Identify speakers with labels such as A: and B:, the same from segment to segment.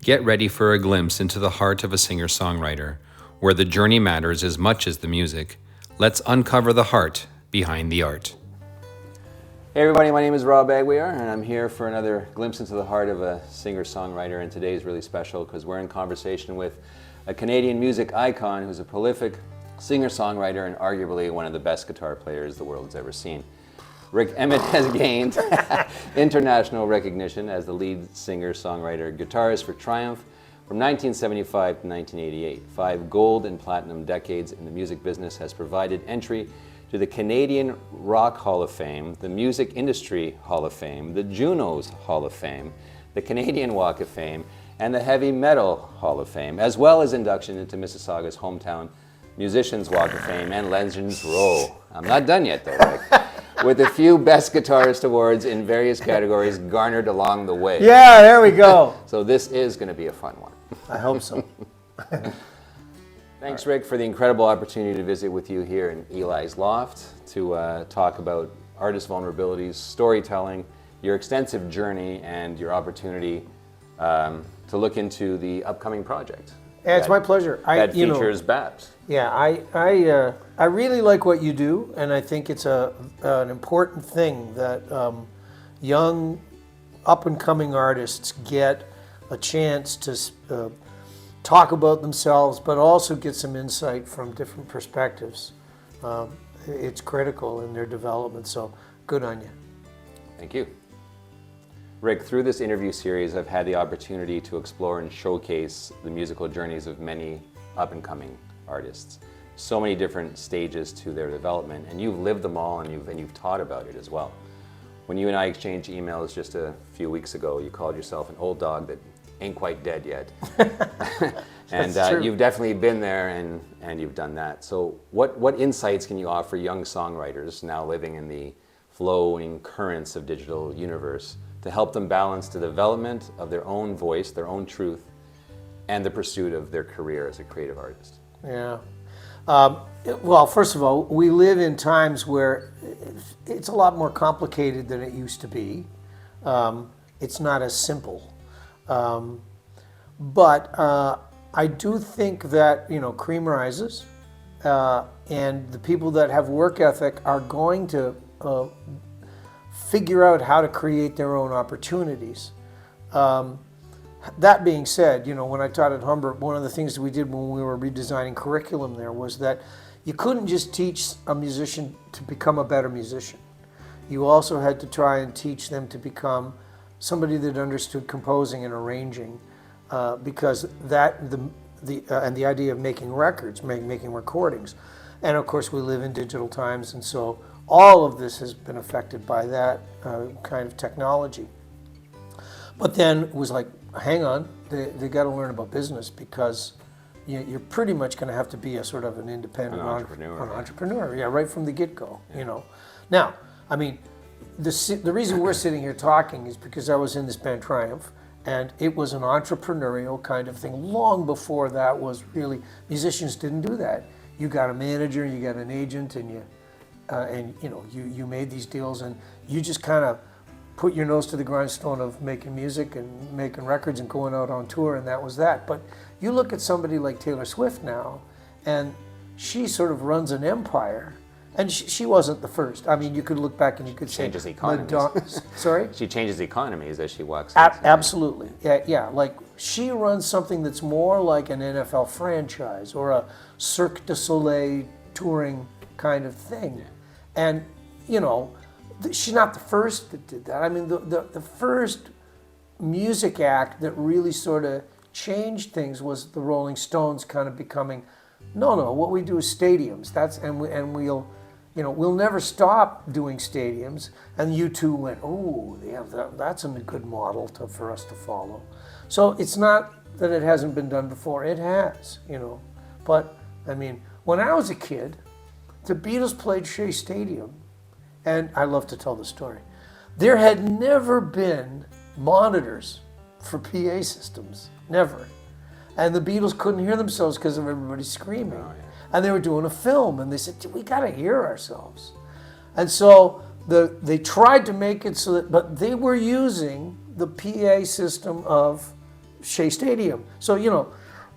A: Get ready for a glimpse into the heart of a singer-songwriter, where the journey matters as much as the music. Let's uncover the heart behind the art.
B: Hey everybody, my name is Rob Aguiar, and I'm here for another glimpse into the heart of a singer-songwriter, and today is really special because we're in conversation with a Canadian music icon who's a prolific singer-songwriter and arguably one of the best guitar players the world's ever seen. Rik Emmett has gained international recognition as the lead singer-songwriter guitarist for Triumph from 1975 to 1988. 5 gold and platinum decades in the music business has provided entry to the Canadian Rock Hall of Fame, the Music Industry Hall of Fame, the Junos Hall of Fame, the Canadian Walk of Fame, and the Heavy Metal Hall of Fame, as well as induction into Mississauga's hometown Musicians Walk of Fame and Legends Row. I'm not done yet though, Rik. With a few Best Guitarist awards in various categories garnered along the way.
C: Yeah, there we go.
B: So this is going to be a fun one.
C: I hope so.
B: Thanks, Rik, for the incredible opportunity to visit with you here in Eli's Loft to talk about artist vulnerabilities, storytelling, your extensive journey, and your opportunity to look into the upcoming project.
C: Yeah, it's my pleasure.
B: That features Babs.
C: Yeah, I really like what you do, and I think it's an important thing that young, up-and-coming artists get a chance to talk about themselves, but also get some insight from different perspectives. It's critical in their development, so good on you.
B: Thank you. Rik, through this interview series, I've had the opportunity to explore and showcase the musical journeys of many up-and-coming artists. So many different stages to their development, and you've lived them all, and you've taught about it as well. When you and I exchanged emails just a few weeks ago, you called yourself an old dog that ain't quite dead yet. And you've definitely been there and you've done that. So what insights can you offer young songwriters now living in the flowing currents of digital universe to help them balance the development of their own voice, their own truth, and the pursuit of their career as a creative artist?
C: Yeah. Well, first of all, we live in times where it's a lot more complicated than it used to be. It's not as simple. But I do think that, cream rises, and the people that have work ethic are going to figure out how to create their own opportunities. That being said, when I taught at Humber, one of the things that we did when we were redesigning curriculum there was that you couldn't just teach a musician to become a better musician. You also had to try and teach them to become somebody that understood composing and arranging, because and the idea of making records, making recordings. And of course we live in digital times, and so all of this has been affected by that kind of technology. But then it was like, hang on, they got to learn about business, because you're pretty much going to have to be a sort of an independent entrepreneur, yeah, right from the get-go.
B: Yeah.
C: Now, I mean, the reason we're sitting here talking is because I was in this band Triumph, and it was an entrepreneurial kind of thing. Long before that was really, musicians didn't do that. You got a manager, you got an agent, and you made these deals, and you just kind of put your nose to the grindstone of making music and making records and going out on tour, and that was that. But you look at somebody like Taylor Swift now, and she sort of runs an empire. And she wasn't the first. I mean, you could look back and you could say...
B: Changes economies.
C: Sorry?
B: She changes economies as she walks.
C: Absolutely. Yeah, like she runs something that's more like an NFL franchise or a Cirque du Soleil touring kind of thing. Yeah. And, she's not the first that did that. I mean, the first music act that really sort of changed things was the Rolling Stones kind of becoming, no, what we do is stadiums. We'll never stop doing stadiums. And U2 went, oh, yeah, that's a good model for us to follow. So it's not that it hasn't been done before. It has, But, I mean, when I was a kid, the Beatles played Shea Stadium, and I love to tell the story. There had never been monitors for PA systems, never. And the Beatles couldn't hear themselves because of everybody screaming. Oh, yeah. And they were doing a film, and they said, we got to hear ourselves. And so they tried to make it so that, but they were using the PA system of Shea Stadium. So,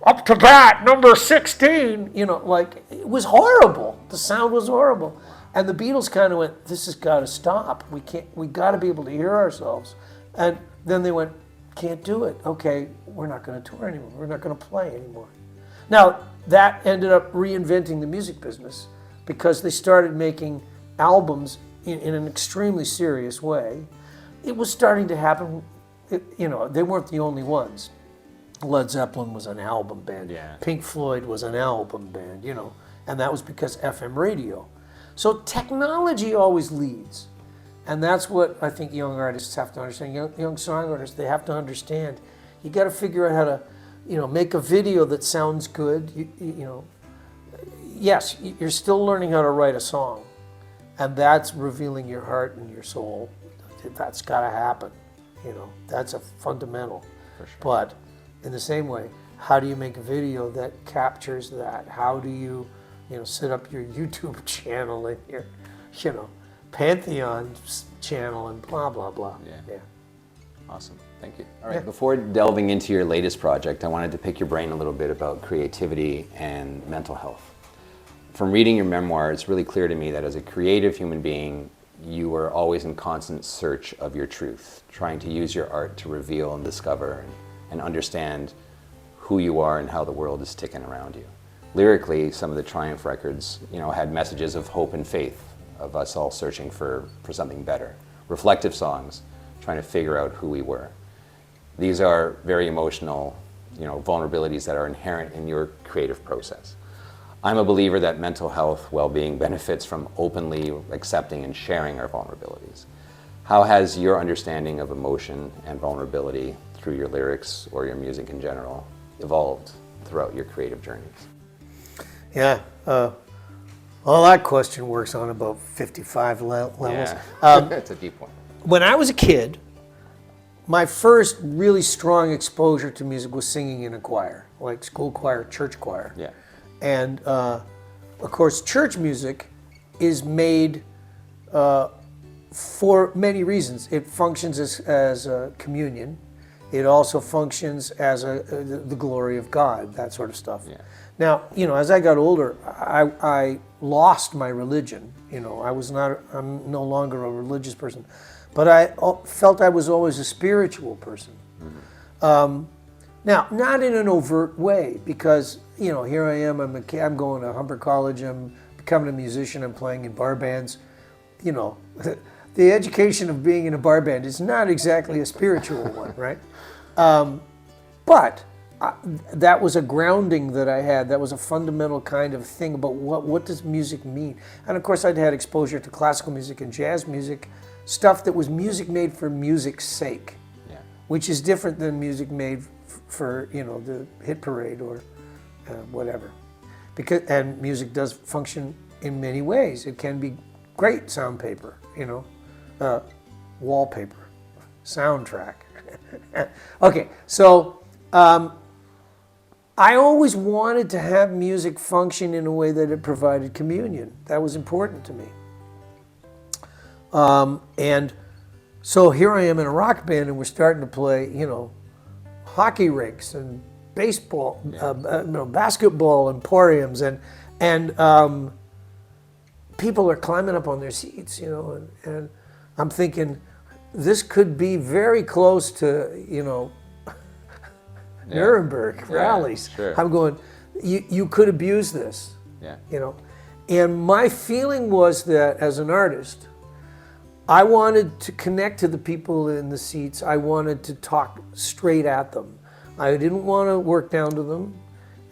C: up to bat, number 16, like, it was horrible. The sound was horrible. And the Beatles kind of went, this has got to stop. We got to be able to hear ourselves. And then they went, can't do it. Okay, we're not going to tour anymore. We're not going to play anymore. Now, that ended up reinventing the music business because they started making albums in an extremely serious way. It was starting to happen, they weren't the only ones. Led Zeppelin was an album band.
B: Yeah.
C: Pink Floyd was an album band, and that was because FM radio. So technology always leads. And that's what I think young artists have to understand. Young songwriters, they have to understand. You got to figure out how to, make a video that sounds good. Yes, you're still learning how to write a song. And that's revealing your heart and your soul. That's got to happen. That's a fundamental.
B: For sure.
C: But in the same way, how do you make a video that captures that? How do you, set up your YouTube channel and your, Pantheon channel and blah, blah, blah.
B: Yeah. Awesome. Thank you. All right. Before delving into your latest project, I wanted to pick your brain a little bit about creativity and mental health. From reading your memoir, it's really clear to me that as a creative human being, you were always in constant search of your truth, trying to use your art to reveal and discover and understand who you are and how the world is ticking around you. Lyrically, some of the Triumph records, had messages of hope and faith, of us all searching for something better. Reflective songs, trying to figure out who we were. These are very emotional, vulnerabilities that are inherent in your creative process. I'm a believer that mental health, well-being benefits from openly accepting and sharing our vulnerabilities. How has your understanding of emotion and vulnerability through your lyrics or your music in general evolved throughout your creative journeys?
C: Yeah, well, that question works on about 55 levels.
B: Yeah, that's a deep one.
C: When I was a kid, my first really strong exposure to music was singing in a choir, like school choir, church choir.
B: Yeah.
C: And of course, church music is made for many reasons. It functions as a communion. It also functions as the glory of God, that sort of stuff.
B: Yeah.
C: Now, as I got older, I lost my religion. I'm no longer a religious person, but I felt I was always a spiritual person. Mm-hmm. Now, not in an overt way, because, here I am, I'm going to Humber College, I'm becoming a musician, I'm playing in bar bands. The education of being in a bar band is not exactly a spiritual one, right? But that was a grounding that I had. That was a fundamental kind of thing about what does music mean? And of course, I'd had exposure to classical music and jazz music, stuff that was music made for music's sake, which is different than music made for the hit parade or whatever. And music does function in many ways. It can be great sound paper, wallpaper, soundtrack. Okay, so I always wanted to have music function in a way that it provided communion. That was important to me. And so here I am in a rock band, and we're starting to play, hockey rinks and baseball, basketball emporiums, and people are climbing up on their seats, and I'm thinking, this could be very close to, Nuremberg rallies.
B: Sure.
C: I'm going, you could abuse this, And my feeling was that as an artist, I wanted to connect to the people in the seats. I wanted to talk straight at them. I didn't want to work down to them,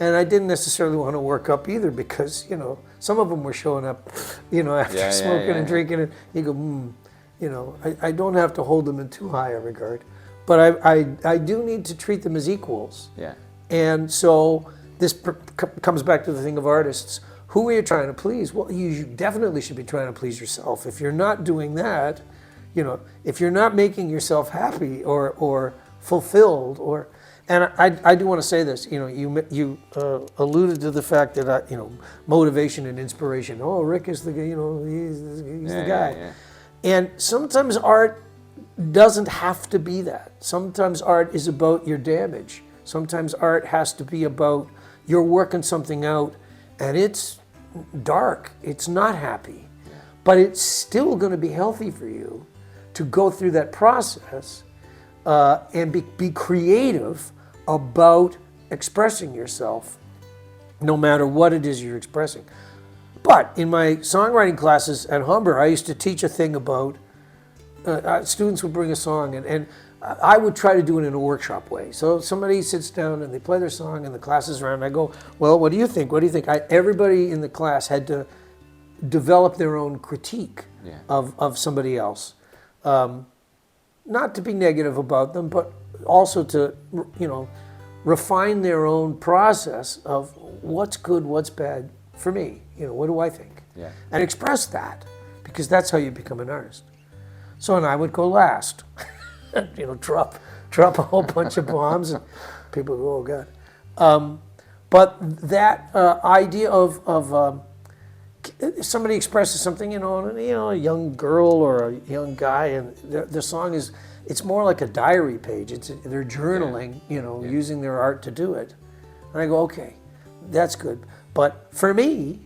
C: and I didn't necessarily want to work up either, because, some of them were showing up, after smoking and drinking, and you go, I don't have to hold them in too high a regard, but I do need to treat them as equals.
B: Yeah.
C: And so this comes back to the thing of artists. Who are you trying to please? Well, you definitely should be trying to please yourself. If you're not doing that, if you're not making yourself happy or fulfilled, and I do want to say this, you alluded to the fact that, motivation and inspiration. Oh, Rik is the, he's the guy.
B: Yeah.
C: And sometimes art doesn't have to be that. Sometimes art is about your damage. Sometimes art has to be about you're working something out and it's dark, it's not happy, but it's still going to be healthy for you to go through that process and be creative about expressing yourself, no matter what it is you're expressing. But in my songwriting classes at Humber, I used to teach a thing about students would bring a song, and I would try to do it in a workshop way. So somebody sits down and they play their song, and the class is around. And I go, "Well, what do you think? What do you think?" Everybody in the class had to develop their own critique of somebody else, not to be negative about them, but also to refine their own process of what's good, what's bad for me. What do I think?
B: Yeah.
C: And express that, because that's how you become an artist. So, and I would go last, drop a whole bunch of bombs, and people go, "Oh God." But that idea of somebody expresses something, a young girl or a young guy, and the song it's more like a diary page. They're journaling, using their art to do it. And I go, okay, that's good. But for me,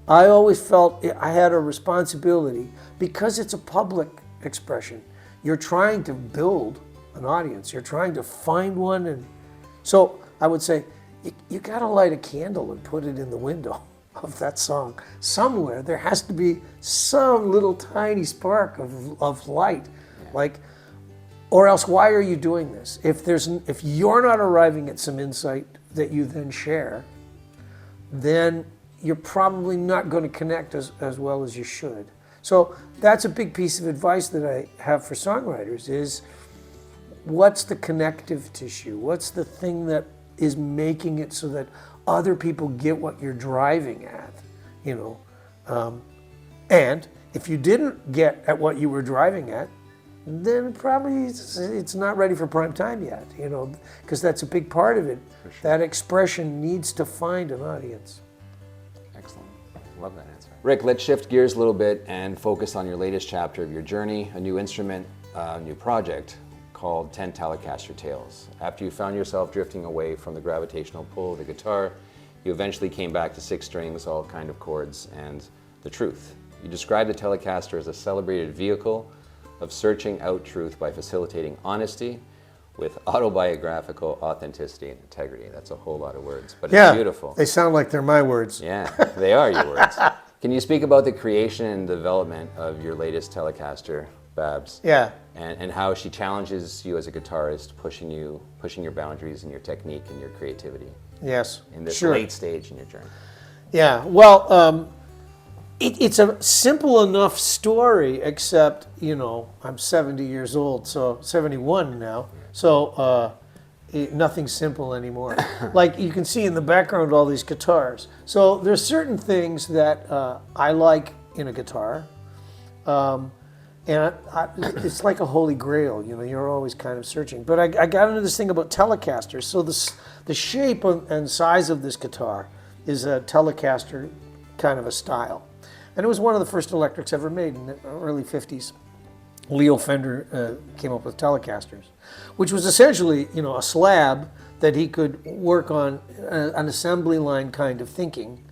C: I always felt I had a responsibility, because it's a public expression. You're trying to build an audience. You're trying to find one. And so I would say, you got to light a candle and put it in the window of that song. Somewhere there has to be some little tiny spark of light. Or else why are you doing this? If you're not arriving at some insight that you then share, then you're probably not going to connect as well as you should. So that's a big piece of advice that I have for songwriters is, what's the connective tissue? What's the thing that is making it so that other people get what you're driving at? And if you didn't get at what you were driving at, then probably it's not ready for prime time yet, because that's a big part of it. Sure. That expression needs to find an audience.
B: Excellent. Love that answer. Rik, let's shift gears a little bit and focus on your latest chapter of your journey, a new instrument, a new project called 10 Telecaster Tales. After you found yourself drifting away from the gravitational pull of the guitar, you eventually came back to 6 strings, all kind of chords, and the truth. You described the Telecaster as a celebrated vehicle of searching out truth by facilitating honesty with autobiographical authenticity and integrity. That's a whole lot of words, but it's beautiful.
C: They sound like they're my words.
B: Yeah, they are your words. Can you speak about the creation and development of your latest Telecaster, Babs?
C: Yeah.
B: And how she challenges you as a guitarist, pushing your boundaries and your technique and your creativity.
C: Yes.
B: In this late stage in your journey.
C: Yeah. Well, it's a simple enough story, except, I'm 70 years old, so 71 now, so nothing's simple anymore. Like you can see in the background all these guitars. So there's certain things that I like in a guitar, and it's like a holy grail, you're always kind of searching. But I got into this thing about Telecasters. So the shape and size of this guitar is a Telecaster kind of a style. And it was one of the first electrics ever made in the early 50s. Leo Fender came up with Telecasters, which was essentially, a slab that he could work on, an assembly line kind of thinking.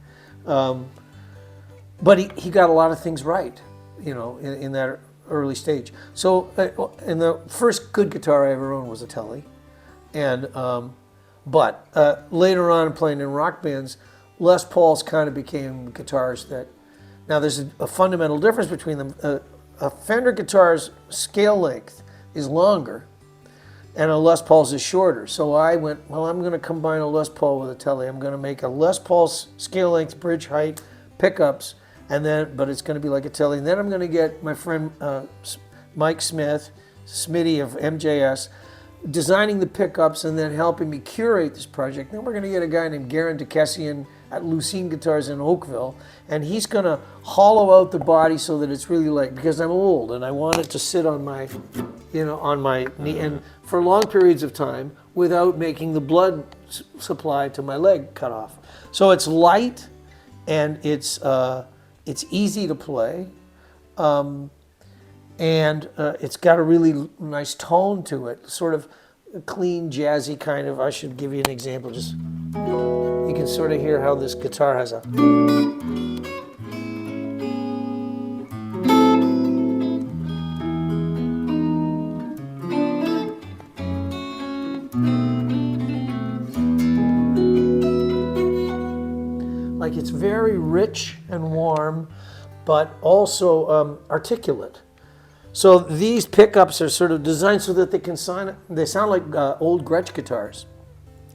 C: But he got a lot of things right, in that early stage. So, and the first good guitar I ever owned was a Tele. And, but later on, playing in rock bands, Les Pauls kind of became guitars that, now there's a fundamental difference between them. A Fender guitar's scale length is longer, and a Les Paul's is shorter. So I went, well, I'm going to combine a Les Paul with a Tele. I'm going to make a Les Paul's scale length, bridge height, pickups, but it's going to be like a Tele. And then I'm going to get my friend Mike Smith, Smitty of MJS, designing the pickups and then helping me curate this project. Then we're going to get a guy named Garen Dekessian at Lucene Guitars in Oakville, and he's going to hollow out the body so that it's really light, because I'm old and I want it to sit on my, on my knee, and for long periods of time without making the blood supply to my leg cut off. So it's light and it's easy to play. and it's got a really nice tone to it, sort of a clean, jazzy kind of. I should give you an example. Just you can sort of hear how this guitar has a. Like it's very rich and warm, but also articulate. So these pickups are sort of designed so that they sound like old Gretsch guitars,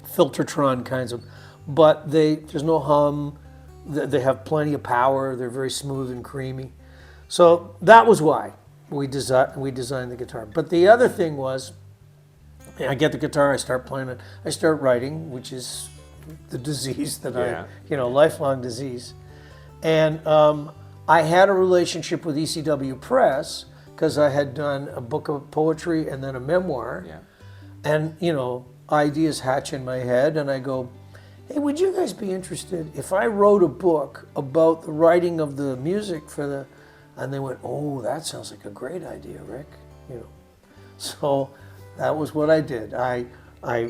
C: Filtertron kinds of, but there's no hum. They have plenty of power. They're very smooth and creamy. So that was why we designed the guitar. But the other thing was, I get the guitar, I start playing it, I start writing, which is the disease that lifelong disease. And I had a relationship with ECW Press because I had done a book of poetry and then a memoir.
B: Yeah.
C: And, ideas hatch in my head, and I go, hey, would you guys be interested if I wrote a book about the writing of the music for the, and they went, oh, that sounds like a great idea, Rick. So that was what I did. I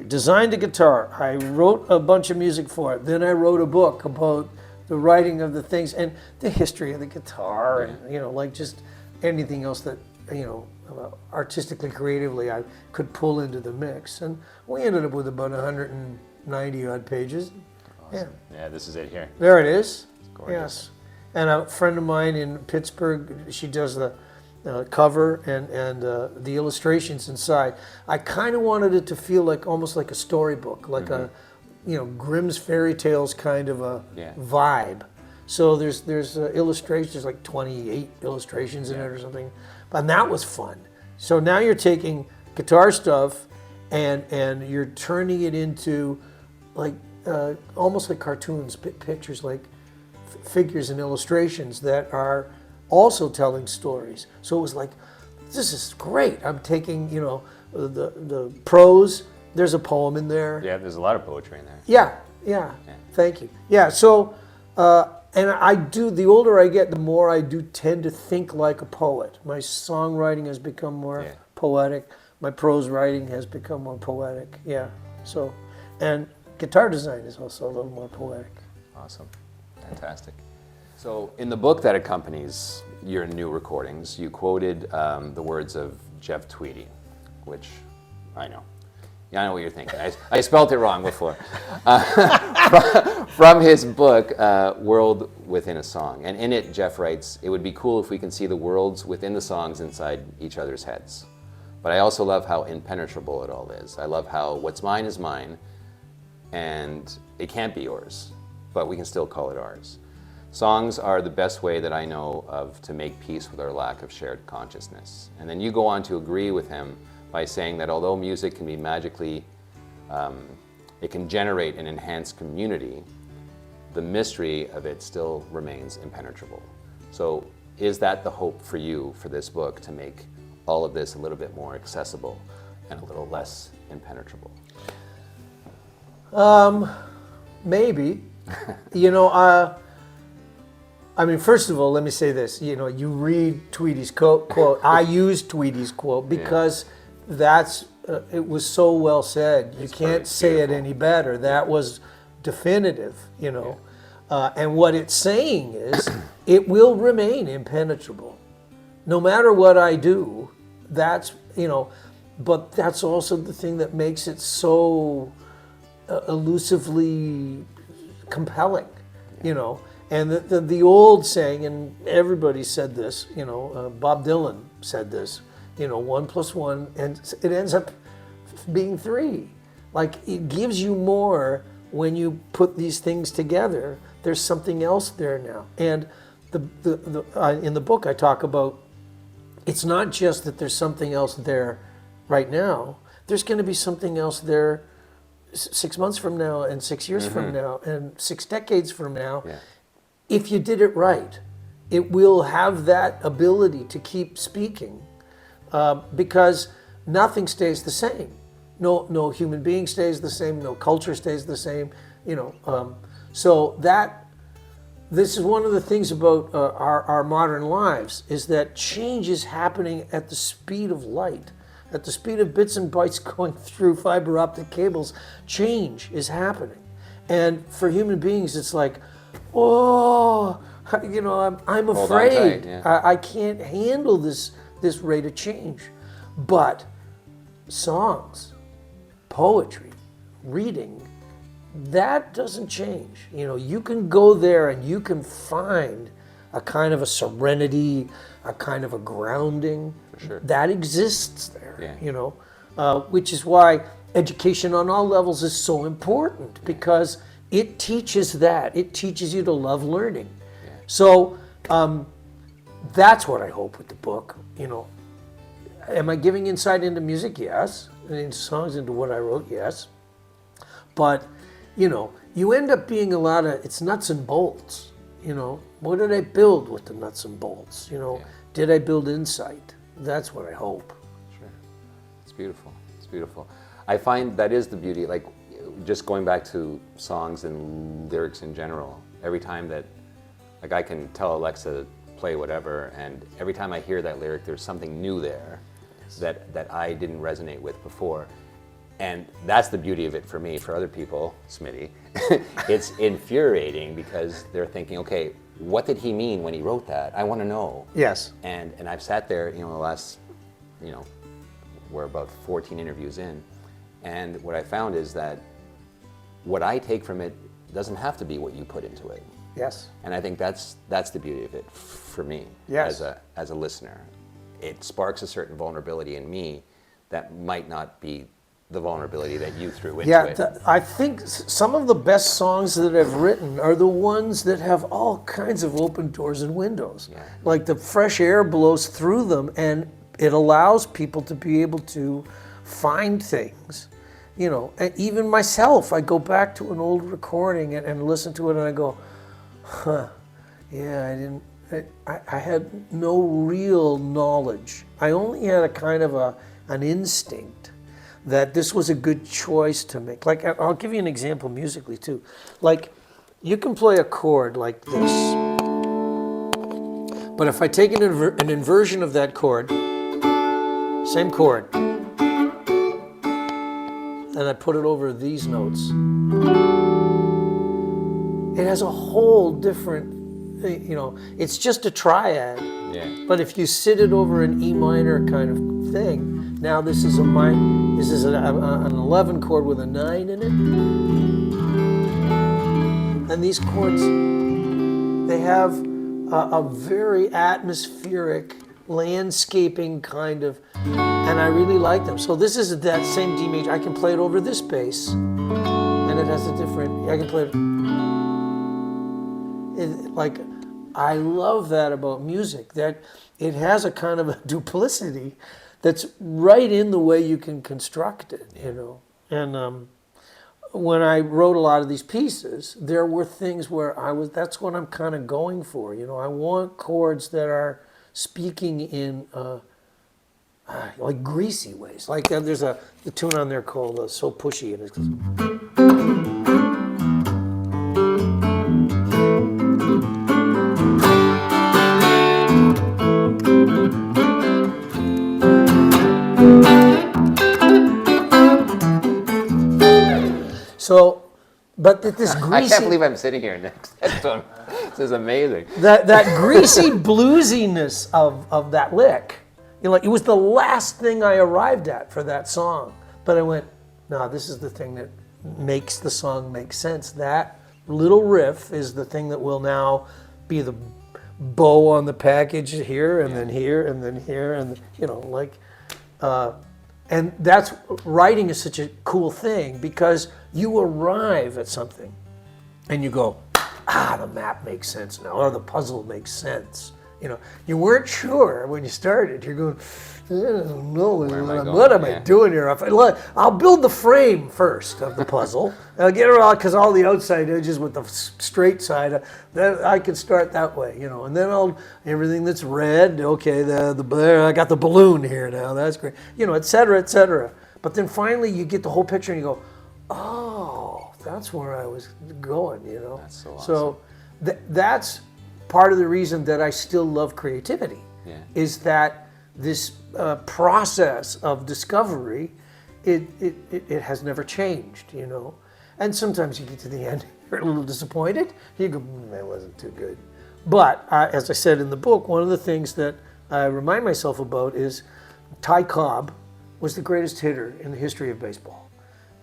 C: designed a guitar. I wrote a bunch of music for it. Then I wrote a book about the writing of the things and the history of the guitar, and like just anything else that artistically, creatively, I could pull into the mix. And we ended up with about 190 odd pages.
B: Awesome. Yeah, this is it here.
C: There it is.
B: It's gorgeous.
C: Yes. And a friend of mine in Pittsburgh, she does the cover and the illustrations inside. I kind of wanted it to feel like almost like a storybook, like a Grimm's fairy tales kind of a vibe. So there's illustrations. There's like 28 illustrations in it or something, and that was fun. So now you're taking guitar stuff and you're turning it into like almost like cartoons, pictures, like figures and illustrations that are also telling stories. So it was like, this is great. I'm taking, the prose. There's a poem in there.
B: Yeah, there's a lot of poetry in there.
C: Yeah. Thank you. Yeah, so, and I do, the older I get, the more I do tend to think like a poet. My songwriting has become more poetic. My prose writing has become more poetic. Yeah, so, and guitar design is also a little more poetic.
B: Awesome. Fantastic. So in the book that accompanies your new recordings, you quoted the words of Jeff Tweedy, which I know. Yeah, I know what you're thinking. I spelled it wrong before. From his book, World Within a Song. And in it, Jeff writes, it would be cool if we can see the worlds within the songs inside each other's heads. But I also love how impenetrable it all is. I love how what's mine is mine, and it can't be yours, but we can still call it ours. Songs are the best way that I know of to make peace with our lack of shared consciousness. And then you go on to agree with him by saying that although music can be magically, it can generate and enhance community, the mystery of it still remains impenetrable. So is that the hope for you for this book, to make all of this a little bit more accessible and a little less impenetrable?
C: Maybe. I mean, first of all, let me say this. You read Tweedy's quote. I use Tweedy's quote because it was so well said. You can't say it any better. That was definitive, And what it's saying is, it will remain impenetrable. No matter what I do, but that's also the thing that makes it so elusively compelling, And the old saying, and everybody said this, Bob Dylan said this, 1 + 1, and it ends up being 3. Like, it gives you more when you put these things together. There's something else there now. And in the book I talk about, it's not just that there's something else there right now. There's going to be something else there 6 months from now, and 6 years from now, and 6 decades from now. Yeah. If you did it right, it will have that ability to keep speaking, because nothing stays the same. No human being stays the same. No culture stays the same. So this is one of the things about our modern lives, is that change is happening at the speed of light, at the speed of bits and bytes going through fiber optic cables. Change is happening. And for human beings, it's like, oh, you know, I'm
B: Hold on
C: afraid.
B: tight, yeah.
C: I can't handle this rate of change. But songs, poetry, reading, that doesn't change. You know, you can go there and you can find a kind of a serenity, a kind of a grounding that exists there.
B: Yeah.
C: You know, which is why education on all levels is so important, because it teaches that. It teaches you to love learning.
B: Yeah.
C: So that's what I hope with the book. You know, am I giving insight into music? Yes. And into songs, into what I wrote? Yes. But, you know, you end up being a lot of, it's nuts and bolts. You know, what did I build with the nuts and bolts? You know,
B: Yeah.
C: did I build insight? That's what I hope.
B: Sure. It's beautiful. It's beautiful. I find that is the beauty, like just going back to songs and lyrics in general, every time that, like I can tell Alexa to play whatever, and every time I hear that lyric, there's something new there that I didn't resonate with before. And that's the beauty of it for me. For other people, Smitty, it's infuriating because they're thinking, okay, what did he mean when he wrote that? I want to know.
C: Yes.
B: And I've sat there, you know, the last, you know, we're about 14 interviews in, and what I found is that what I take from it doesn't have to be what you put into it.
C: Yes.
B: And I think that's the beauty of it for me.
C: Yes.
B: As a listener. It sparks a certain vulnerability in me that might not be the vulnerability that you threw into it.
C: Yeah, I think some of the best songs that I've written are the ones that have all kinds of open doors and windows.
B: Yeah.
C: Like the fresh air blows through them, and it allows people to be able to find things. You know, and even myself, I go back to an old recording and listen to it, and I go, huh, yeah, I had no real knowledge. I only had a kind of an instinct that this was a good choice to make. Like, I'll give you an example musically too. Like, you can play a chord like this, but if I take an inversion of that chord, same chord, and I put it over these notes, it has a whole different, you know, it's just a triad.
B: Yeah.
C: But if you sit it over an E minor kind of thing, now this is an 11 chord with a 9 in it. And these chords, they have a very atmospheric, landscaping kind of, and I really like them. So this is that same D major. I can play it over this bass, and it has a different, I can play it like, I love that about music, that it has a kind of a duplicity that's right in the way you can construct it, you know. And when I wrote a lot of these pieces, there were things where that's what I'm kind of going for, you know. I want chords that are speaking in like greasy ways. Like there's the tune on there called So Pushy, and it goes, so, but this greasy...
B: I can't believe I'm sitting here next to one. This is amazing.
C: That greasy bluesiness of that lick, you know, like, it was the last thing I arrived at for that song. But I went, no, this is the thing that makes the song make sense. That little riff is the thing that will now be the bow on the package here, and then here, and then here, and, you know, like... and that's, writing is such a cool thing, because you arrive at something and you go, the map makes sense now, or the puzzle makes sense. You know, you weren't sure when you started. You're going, I don't know, what am I doing here? I'll build the frame first of the puzzle. I'll get it all, because all the outside edges with the straight side, then I can start that way, you know. And then everything that's red, okay, I got the balloon here now, that's great, you know, et cetera, et cetera. But then finally you get the whole picture and you go, oh, that's where I was going, you know.
B: That's so awesome.
C: So that's part of the reason that I still love creativity.
B: Yeah.
C: Is that this process of discovery, it has never changed, you know. And sometimes you get to the end, you're a little disappointed. You go, that wasn't too good. But as I said in the book, one of the things that I remind myself about is Ty Cobb was the greatest hitter in the history of baseball.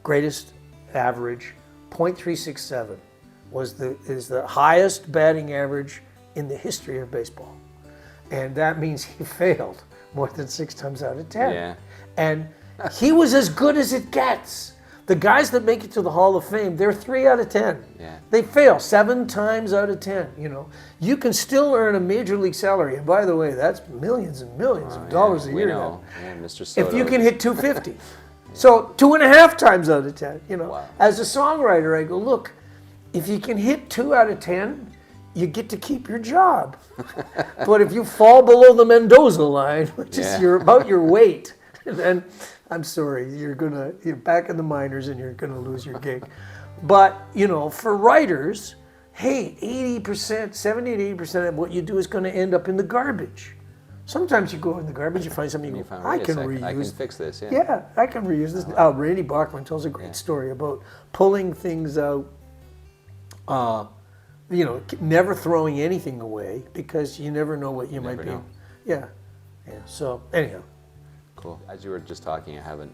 C: Greatest average, .367 is the highest batting average in the history of baseball. And that means he failed more than 6 times out of 10.
B: Yeah.
C: And he was as good as it gets. The guys that make it to the Hall of Fame, they're 3 out of 10.
B: Yeah.
C: They fail 7 times out of 10, you know. You can still earn a major league salary. And by the way, that's millions and millions of dollars a year now.
B: Yeah, Mr. Soto.
C: If you can hit 250. So 2.5 times out of 10, you know.
B: Wow.
C: As a songwriter, I go, look, if you can hit 2 out of 10, you get to keep your job. But if you fall below the Mendoza line, which is about your weight, then I'm sorry, you're back in the minors and you're gonna lose your gig. But, you know, for writers, hey, 80%, 70 to 80% of what you do is gonna end up in the garbage. Sometimes you go in the garbage, you find something, you go, I can reuse.
B: I can fix this, yeah.
C: Yeah, I can reuse this. Randy Bachman tells a great story about pulling things out, you know, never throwing anything away because you never know what you might be. Yeah. So anyhow.
B: Cool. As you were just talking, I have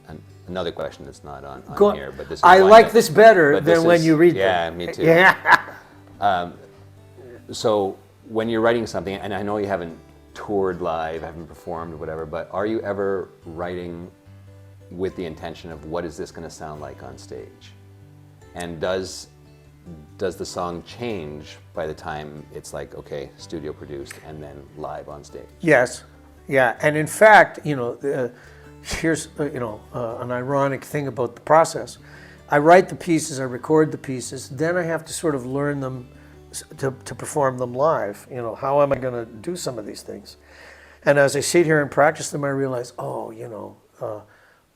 B: another question that's not on here, but this is
C: I like this better than when you read
B: them. Yeah, me too.
C: Yeah.
B: So when you're writing something, and I know you haven't toured live, haven't performed, whatever, but are you ever writing with the intention of what is this going to sound like on stage? And does the song change by the time it's like, okay, studio produced and then live on stage?
C: Yes. Yeah. And in fact, you know, here's, you know, an ironic thing about the process. I write the pieces, I record the pieces, then I have to sort of learn them to perform them live. You know, how am I going to do some of these things? And as I sit here and practice them, I realize, oh, you know,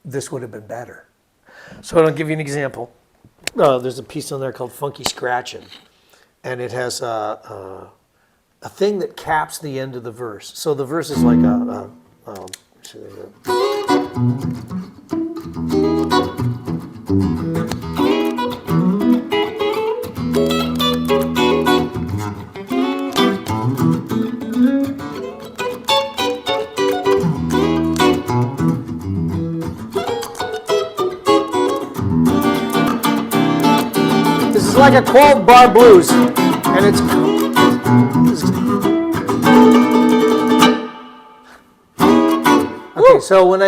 C: this would have been better. So I'll give you an example. There's a piece on there called Funky Scratchin', and it has a thing that caps the end of the verse. So the verse is like this is like a 12-bar blues, and it's okay. So when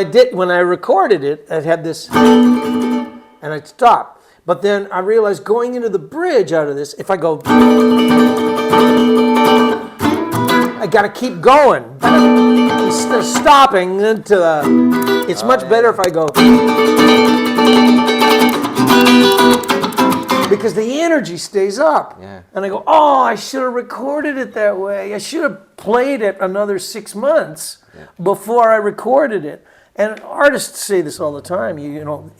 C: I recorded it, I had this, and I'd stop. But then I realized going into the bridge out of this, if I go, I got to keep going instead of stopping into the. It's much better if I go. Because the energy stays up.
B: Yeah.
C: And I go, oh, I should have recorded it that way. I should have played it another 6 months before I recorded it. And artists say this all the time. You know,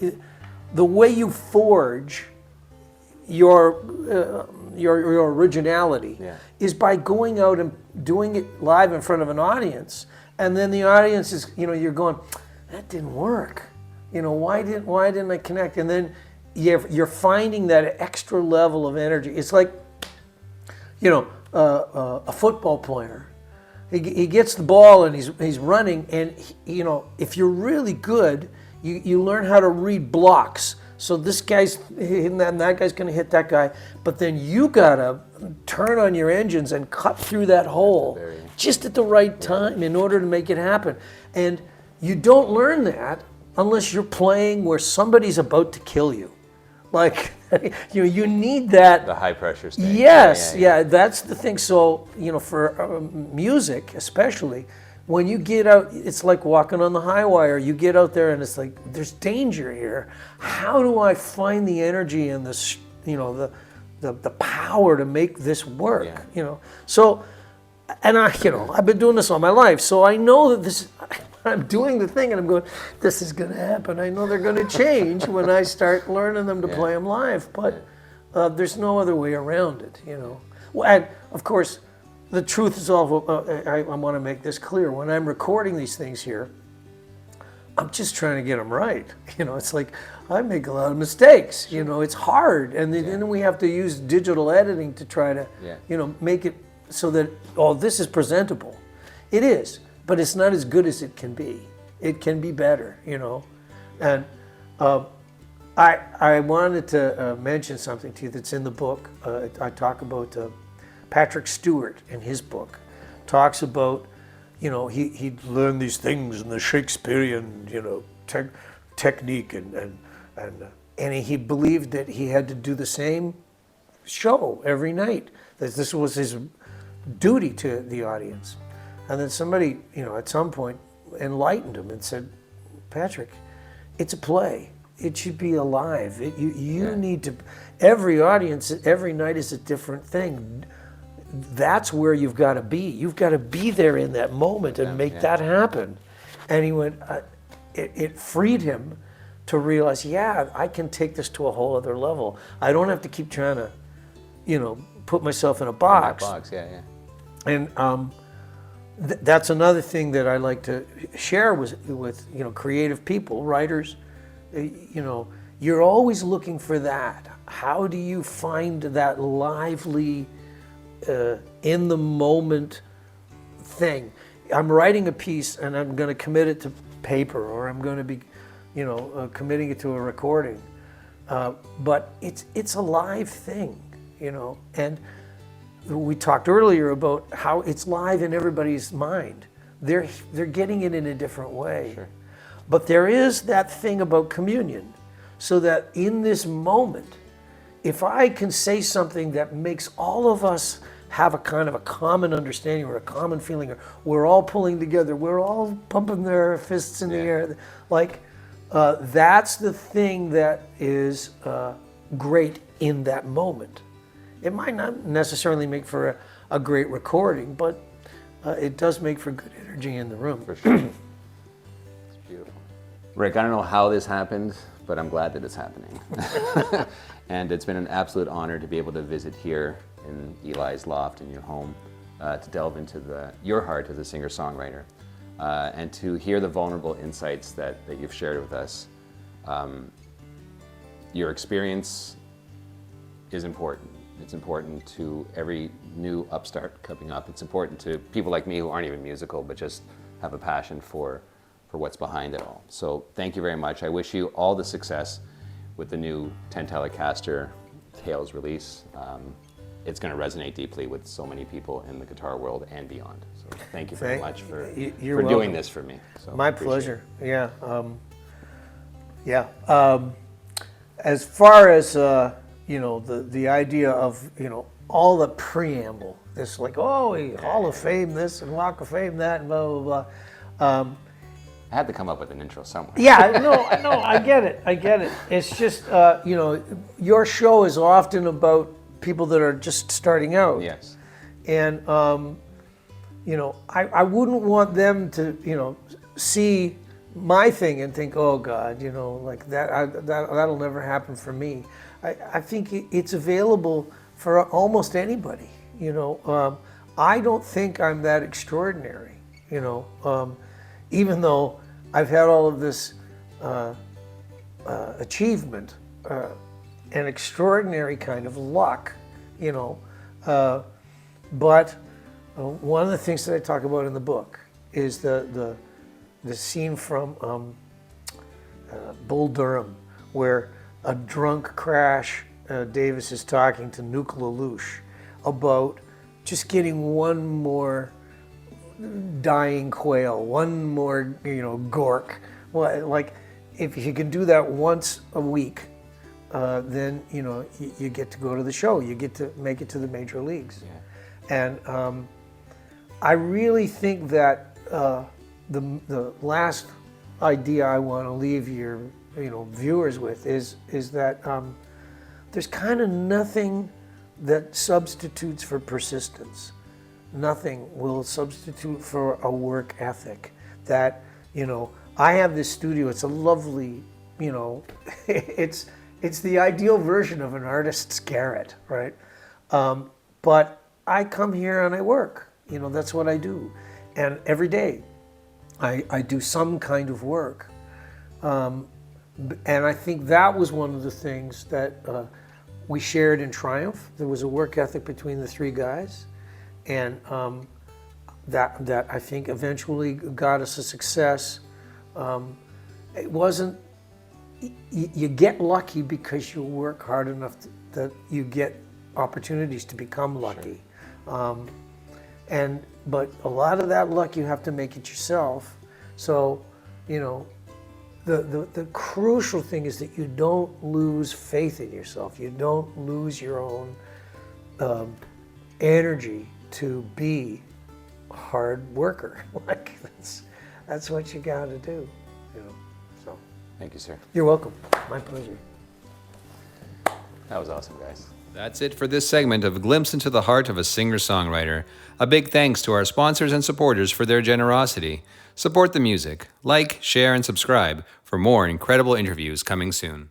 C: the way you forge your originality is by going out and doing it live in front of an audience. And then the audience is, you know, you're going, that didn't work. You know, why didn't I connect? And then you're finding that extra level of energy. It's like, you know, a football player. He gets the ball and he's running, and you know, if you're really good, you learn how to read blocks. So this guy's hitting that, and that guy's going to hit that guy. But then you gotta turn on your engines and cut through that hole just at the right time in order to make it happen. And you don't learn that unless you're playing where somebody's about to kill you. Like, you know, you need that. The
B: high pressure stage.
C: Yes, yeah, that's the thing. So, you know, for music especially, when you get out, it's like walking on the high wire. You get out there and it's like, there's danger here. How do I find the energy and the, you know, the power to make this work, you know? So, and you know, I've been doing this all my life, so I know that this, I'm doing the thing and I'm going, this is going to happen. I know they're going to change when I start learning them to play them live, but there's no other way around it, you know. Well, and of course, the truth is all. I want to make this clear. When I'm recording these things here, I'm just trying to get them right. It's like I make a lot of mistakes. It's hard, and then we have to use digital editing to try to, make it so that this is presentable. It is, but it's not as good as it can be. It can be better, And I wanted to mention something to you that's in the book. I talk about Patrick Stewart in his book. Talks about, he'd learned these things in the Shakespearean, technique, and he believed that he had to do the same show every night. That this was his duty to the audience. And then somebody, at some point enlightened him and said, Patrick, it's a play. It should be alive. You need to, every audience, every night is a different thing. That's where you've got to be. You've got to be there in that moment and make that happen. And he went, it freed him to realize, I can take this to a whole other level. I don't have to keep trying to, put myself in a box. And that's another thing that I like to share with creative people, writers. You're always looking for that. How do you find that lively, in the moment thing? I'm writing a piece and I'm going to commit it to paper, or I'm going to be, committing it to a recording. But it's a live thing, and we talked earlier about how it's live in everybody's mind. They're getting it in a different way.
B: Sure.
C: But there is that thing about communion, so that in this moment, if I can say something that makes all of us have a kind of a common understanding or a common feeling, or we're all pulling together, we're all pumping their fists in the air, that's the thing that is great in that moment. It might not necessarily make for a great recording, but it does make for good energy in the room.
B: For sure. It's beautiful. Rik, I don't know how this happened, but I'm glad that it's happening. And it's been an absolute honor to be able to visit here in Eli's loft in your home, to delve into your heart as a singer-songwriter, and to hear the vulnerable insights that you've shared with us. Your experience is important. It's important to every new upstart coming up. It's important to people like me who aren't even musical, but just have a passion for what's behind it all. So thank you very much. I wish you all the success with the new TEN Telecaster Tales release. It's going to resonate deeply with so many people in the guitar world and beyond. So thank you very much for doing this for me. So
C: my pleasure. Yeah. As far as the idea of all the preamble, this like Hall of Fame this and Walk of Fame that and blah blah blah.
B: I had to come up with an intro somewhere.
C: I get it. It's just your show is often about people that are just starting out.
B: Yes.
C: And I wouldn't want them to see my thing and think, oh God, like that'll never happen for me. I think it's available for almost anybody. I don't think I'm that extraordinary. Even though I've had all of this achievement and extraordinary kind of luck, but one of the things that I talk about in the book is the scene from Bull Durham, where a drunk crash, Davis is talking to Nuke LaLoosh about just getting one more dying quail, one more, gork. Well, like if you can do that once a week, then you get to go to the show. You get to make it to the major leagues. Yeah. And I really think that the last idea I want to leave your viewers with is that there's kind of nothing that substitutes for persistence. Nothing will substitute for a work ethic. That I have this studio. It's a lovely, it's the ideal version of an artist's garret, right? But but I come here and I work. You know, that's what I do. And every day I do some kind of work. And I think that was one of the things that we shared in Triumph. There was a work ethic between the three guys, and that I think eventually got us a success. It wasn't, you get lucky because you work hard enough that you get opportunities to become lucky. Sure. But a lot of that luck you have to make it yourself. So, you know, the crucial thing is that you don't lose faith in yourself. You don't lose your own energy to be a hard worker. Like that's what you got to do. You know. So.
B: Thank you, sir.
C: You're welcome. My pleasure.
B: That was awesome, guys.
A: That's it for this segment of A Glimpse into the Heart of a Singer-Songwriter. A big thanks to our sponsors and supporters for their generosity. Support the music. Like, share, and subscribe for more incredible interviews coming soon.